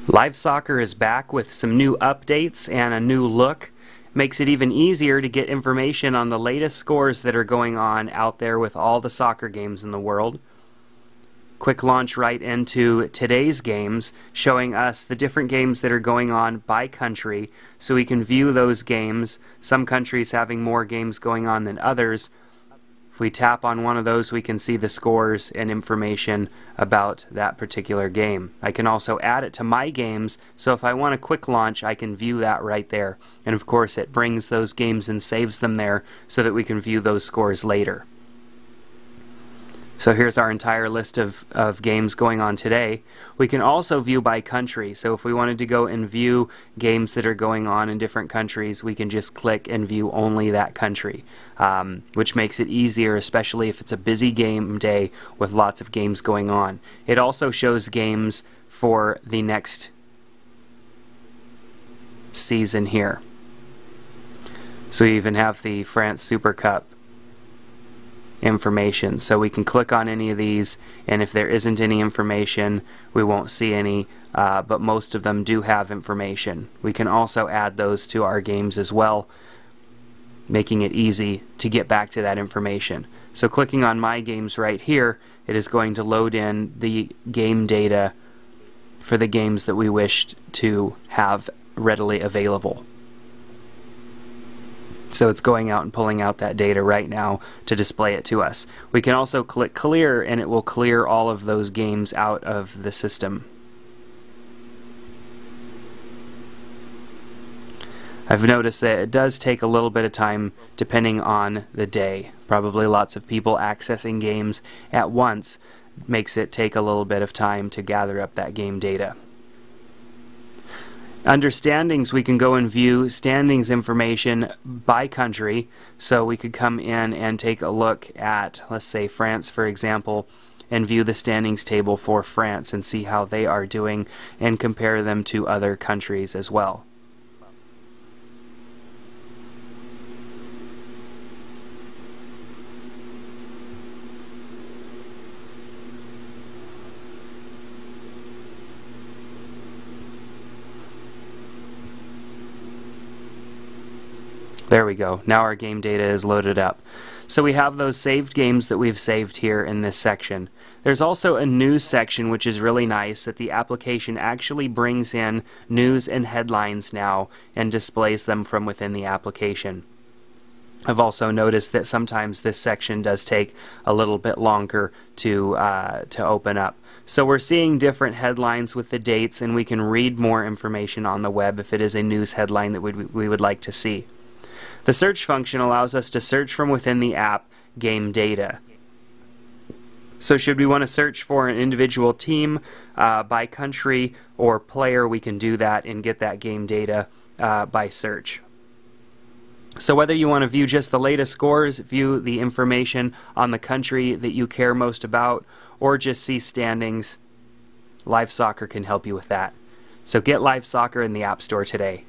Live Soccer is back with some new updates and a new look. Makes it even easier to get information on the latest scores that are going on out there with all the soccer games in the world. Quick launch right into today's games, showing us the different games that are going on by country, so we can view those games, some countries having more games going on than others. If we tap on one of those, we can see the scores and information about that particular game. I can also add it to my games, so if I want a quick launch, I can view that right there. And of course, it brings those games and saves them there so that we can view those scores later. So here's our entire list of games going on today. We can also view by country. So if we wanted to go and view games that are going on in different countries, we can just click and view only that country, which makes it easier, especially if it's a busy game day with lots of games going on. It also shows games for the next season here. So we even have the France Super Cup information, so we can click on any of these, and if there isn't any information, we won't see any, but most of them do have information. We can also add those to our games as well, making it easy to get back to that information. So clicking on my games right here, it is going to load in the game data for the games that we wished to have readily available. So it's going out and pulling out that data right now to display it to us. We can also click clear, and it will clear all of those games out of the system. I've noticed that it does take a little bit of time depending on the day. Probably lots of people accessing games at once makes it take a little bit of time to gather up that game data. Under standings, we can go and view standings information by country, so we could come in and take a look at, let's say, France, for example, and view the standings table for France and see how they are doing and compare them to other countries as well. There we go. Now our game data is loaded up. So we have those saved games that we've saved here in this section. There's also a news section, which is really nice, that the application actually brings in news and headlines now and displays them from within the application. I've also noticed that sometimes this section does take a little bit longer to open up. So we're seeing different headlines with the dates, and we can read more information on the web if it is a news headline that we would like to see. The search function allows us to search from within the app game data. So should we want to search for an individual team by country or player, we can do that and get that game data by search. So whether you want to view just the latest scores, view the information on the country that you care most about, or just see standings, Live Soccer can help you with that. So get Live Soccer in the App Store today.